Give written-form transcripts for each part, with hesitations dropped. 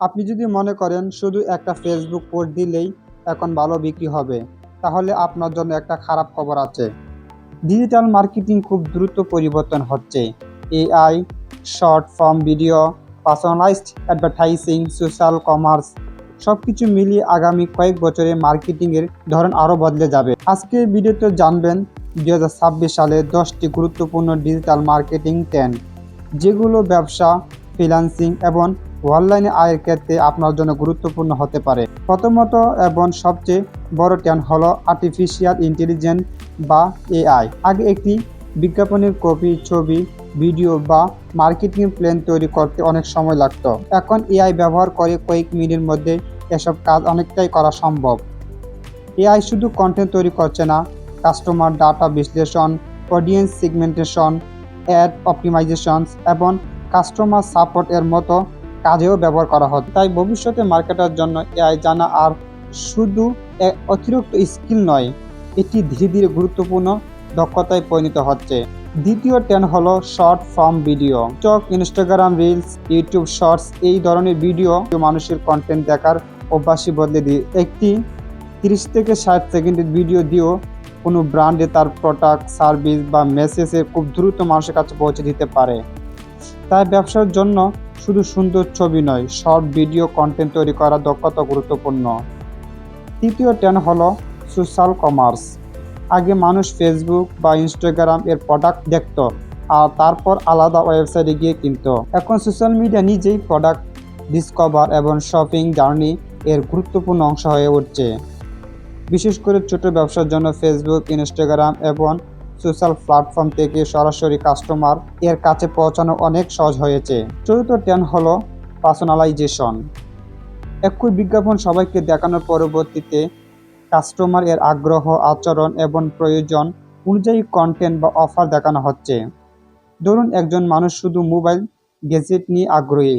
আপনি যদি মনে করেন শুধু একটা ফেসবুক পোস্ট দিলেই এখন ভালো বিক্রি হবে, তাহলে আপনার জন্য একটা খারাপ খবর আছে। ডিজিটাল মার্কেটিং খুব দ্রুত পরিবর্তন হচ্ছে। AI, short form video, personalised advertising, social commerce সবকিছু মিলিয়ে আগামী কয়েক বছরে মার্কেটিংয়ের ধরন আরও বদলে যাবে। আজকে ভিডিওতে জানবেন 2026 সালে 10টি গুরুত্বপূর্ণ ডিজিটাল মার্কেটিং ট্রেন্ড, যেগুলো ব্যবসা, ফ্রিল্যান্সিং এবং অনলাইনে আয়ের ক্ষেত্রে আপনার জন্য গুরুত্বপূর্ণ হতে পারে। প্রথমত এবং সবচেয়ে বড় ট্রেন্ড হলো আর্টিফিশিয়াল ইন্টেলিজেন্স বা এআই। আগে একটি বিজ্ঞাপনের কপি, ছবি, ভিডিও বা মার্কেটিং প্ল্যান তৈরি করতে অনেক সময় লাগতো। এখন এআই ব্যবহার করে কয়েক মিনিটের মধ্যে এসব কাজ অনেকটাই করা সম্ভব। এআই শুধু কন্টেন্ট তৈরি করছে না, কাস্টমার ডাটা বিশ্লেষণ, অডিয়েন্স সেগমেন্টেশন, অ্যাড অপটিমাইজেশনস এবং কাস্টমার সাপোর্ট এর মতো কাজেও ব্যবহার করা হচ্ছে। তাই ভবিষ্যতে মার্কেটের জন্য এআই জানা আর শুধু অতিরিক্ত স্কিল নয়, এটি ধীরে ধীরে গুরুত্বপূর্ণ দক্ষতায় পরিণত হচ্ছে। দ্বিতীয় ট্রেন্ড হলো short form video. TikTok, Instagram reels, YouTube shorts এই ধরনের ভিডিও মানুষের কন্টেন্ট দেখার অভ্যাসই বদলে দিয়ে একটি 30 থেকে 60 সেকেন্ডের ভিডিও দিয়েও কোনো ব্র্যান্ডে তার প্রোডাক্ট, সার্ভিস বা মেসেজে খুব দ্রুত মানুষের কাছে পৌঁছে দিতে পারে। তাই ব্যবসার জন্য শুধু সুন্দর ছবি নয়, শর্ট ভিডিও কন্টেন্ট তৈরি করা দক্ষতা গুরুত্বপূর্ণ। তৃতীয় ট্রেন্ড হলো সোশ্যাল কমার্স। আগে মানুষ ফেসবুক বা ইনস্টাগ্রাম এর প্রোডাক্ট দেখত আর তারপর আলাদা ওয়েবসাইটে গিয়ে কিনত। এখন সোশ্যাল মিডিয়া নিজেই প্রোডাক্ট ডিসকভার এবং শপিং জার্নি এর গুরুত্বপূর্ণ অংশ হয়ে উঠছে। বিশেষ করে ছোট ব্যবসার জন্য ফেসবুক, ইনস্টাগ্রাম এবং সোশ্যাল প্ল্যাটফর্ম থেকে সরাসরি কাস্টমার এর কাছে পৌঁছানো অনেক সহজ হয়েছে। চতুর্থ ট্রেন্ড হলো পার্সোনালাইজেশন। একই বিজ্ঞাপন সবাইকে দেখানোর পরবর্তীতে কাস্টমার এর আগ্রহ, আচরণ এবং প্রয়োজন অনুযায়ী কন্টেন্ট বা অফার দেখানো হচ্ছে। ধরুন একজন মানুষ শুধু মোবাইল গ্যাজেট নিয়ে আগ্রহী,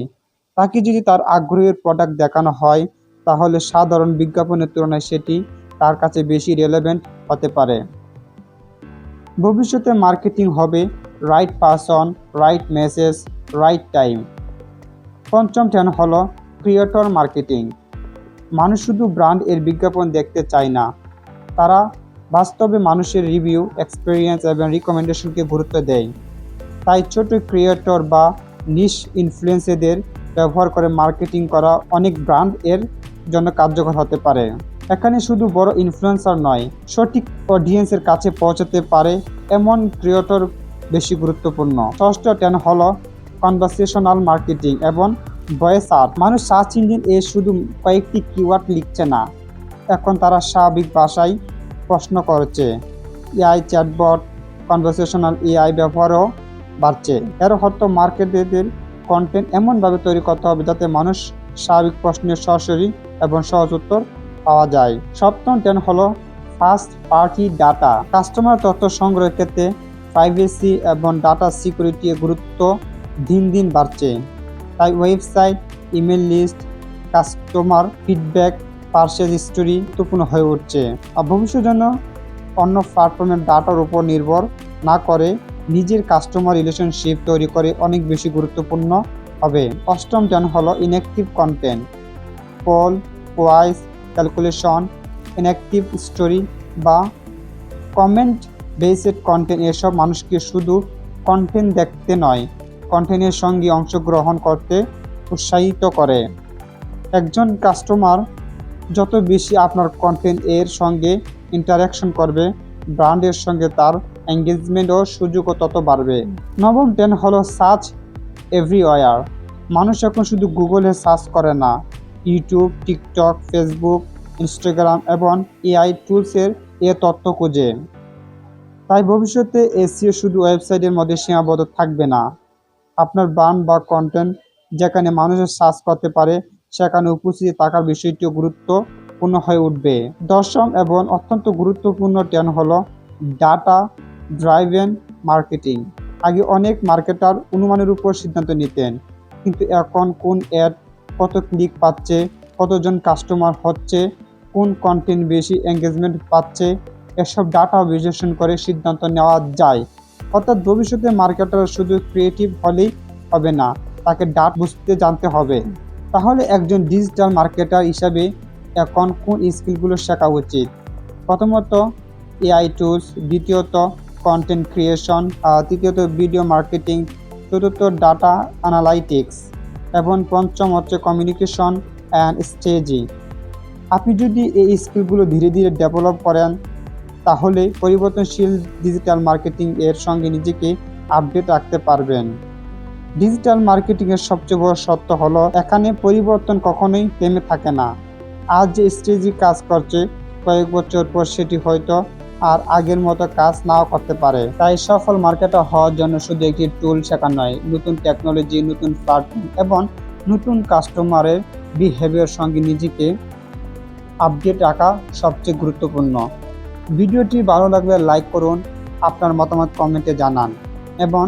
তাকে যদি তার আগ্রহের প্রোডাক্ট দেখানো হয়, তাহলে সাধারণ বিজ্ঞাপনের তুলনায় সেটি তার কাছে বেশি রেলেভেন্ট হতে পারে। ভবিষ্যতে মার্কেটিং হবে right person, right message, right time. পঞ্চম ট্রেন্ড হলো ক্রিয়েটর মার্কেটিং। মানুষ শুধু ব্র্যান্ড এর বিজ্ঞাপন দেখতে চায় না, তারা বাস্তবে মানুষের রিভিউ, এক্সপিরিয়েন্স এবং রিকমেন্ডেশনকে গুরুত্ব দেয়। তাই ছোট ক্রিয়েটর বা নিশ ইনফ্লুয়েন্সারদের ব্যবহার করে মার্কেটিং করা অনেক ব্র্যান্ড এর জন্য কার্যকর হতে পারে। এখানে শুধু বড় ইনফ্লুয়েন্সার নয়, সঠিক অডিয়েন্সের কাছে পৌঁছাতে পারে এমন ক্রিয়েটর বেশি গুরুত্বপূর্ণ। ষষ্ঠ ট্রেন্ড হলো কনভারসেশনাল মার্কেটিং এবং ভয়েস আর্ট। মানুষ সার্চ ইঞ্জিন এ শুধু কয়েকটি কিওয়ার্ড লিখছে না, এখন তারা স্বাভাবিক ভাষায় প্রশ্ন করছে। এআই চ্যাটবট, কনভারসেশনাল এআই ব্যবহারও বাড়ছে। এর অর্থ মার্কেটের কন্টেন্ট এমনভাবে তৈরি করতে হবে যাতে মানুষ স্বাভাবিক প্রশ্নের সরাসরি এবং সহজ উত্তর পাওয়া যায়। সপ্তম ট্রেন্ড হলো ফার্স্ট পার্টি ডাটা। কাস্টমার তথ্য সংগ্রহের ক্ষেত্রে প্রাইভেসি এবং ডাটা সিকিউরিটি গুরুত্ব দিন দিন বাড়ছে। তাই website, email list, customer feedback, purchase history গুরুত্বপূর্ণ হয়ে উঠছে। আর ভবিষ্যতের জন্য অন্য প্ল্যাটফর্মের ডাটার উপর নির্ভর না করে নিজের কাস্টমার রিলেশনশিপ তৈরি করে অনেক বেশি গুরুত্বপূর্ণ হবে। অষ্টম ট্রেন্ড হলো inactive content. Poll, voice, calculation, inactive story বা কমেন্ট বেসড কন্টেন্ট এসব মানুষকে শুধু কন্টেন্ট দেখতে নয়, কন্টেন্টের সঙ্গে অংশগ্রহণ করতে উৎসাহিত করে। একজন কাস্টমার যত বেশি আপনার কন্টেন্ট এর সঙ্গে ইন্টারাকশন করবে, ব্র্যান্ডের সঙ্গে তার এঙ্গেজমেন্ট ও সুযোগও তত বাড়বে। নবম ট্রেন্ড হলো সার্চ এভরিওয়্যার। মানুষ এখন শুধু গুগলে সার্চ করে না, ইউটিউব, টিকটক, ফেসবুক, ইনস্টাগ্রাম এবং এআই টুলসের এ তথ্য খুঁজে। তাই ভবিষ্যতে এসইও শুধু ওয়েবসাইটের মধ্যে সীমাবদ্ধ থাকবে না। আপনার ব্র্যান্ড বা কন্টেন্ট যেখানে মানুষের সার্চ করতে পারে, সেখানে উপস্থিত থাকার বিষয়টিও গুরুত্বপূর্ণ হয়ে উঠবে। দশম এবং অত্যন্ত গুরুত্বপূর্ণ ট্রেন্ড হলো ডাটা ড্রাইভেন মার্কেটিং। আগে অনেক মার্কেটার অনুমানের উপর সিদ্ধান্ত নিতেন, কিন্তু এখন কোন অ্যাড কত ক্লিক পাচ্ছে, কতজন কাস্টমার হচ্ছে, কোন কন্টেন্ট বেশি এঙ্গেজমেন্ট পাচ্ছে, এসব ডাটা বিশ্লেষণ করে সিদ্ধান্ত নেওয়া যায়। অর্থাৎ ভবিষ্যতে মার্কেটার শুধু ক্রিয়েটিভ হলেই হবে না, তাকে ডাটা বুঝতে জানতে হবে। তাহলে একজন ডিজিটাল মার্কেটার হিসাবে এখন কোন স্কিলগুলো শেখা উচিত? প্রথমত এআই টুলস, দ্বিতীয়ত কন্টেন্ট ক্রিয়েশন, তৃতীয়ত ভিডিও মার্কেটিং, চতুর্থ ডাটা অ্যানালাইটিক্স এবং পঞ্চম হচ্ছে কমিউনিকেশন অ্যান্ড স্ট্র্যাটেজি। আপনি যদি এই স্কিলগুলো ধীরে ধীরে ডেভেলপ করেন তাহলে পরিবর্তনশীল ডিজিটাল মার্কেটিং এর সঙ্গে নিজেকে আপডেট রাখতে পারবেন। ডিজিটাল মার্কেটিংয়ের সবচেয়ে বড় সত্য হলো এখানে পরিবর্তন কখনোই থেমে থাকে না। আজ যে স্ট্র্যাটেজি কাজ করছে কয়েক বছর পর সেটি হয়তো আর আগের মতো কাজ নাও করতে পারে। তাই সফল মার্কেটার হওয়ার জন্য শুধু একটি টুল শেখা নয়, নতুন টেকনোলজি, নতুন প্ল্যাটফর্ম এবং নতুন কাস্টমারের বিহেভিয়ার সঙ্গে নিজেকে আপডেট রাখা সবচেয়ে গুরুত্বপূর্ণ। ভিডিওটি ভালো লাগলে লাইক করুন, আপনার মতামত কমেন্টে জানান এবং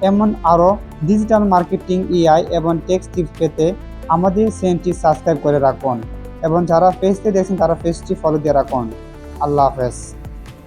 এমন আরও ডিজিটাল মার্কেটিং, এআই এবং টেক্সট টিপস পেতে আমাদের চ্যানেলটি সাবস্ক্রাইব করে রাখুন এবং যারা পেজটি দেখছেন তারা পেজটি ফলো দিয়ে রাখুন। আল্লাহ হাফেজ।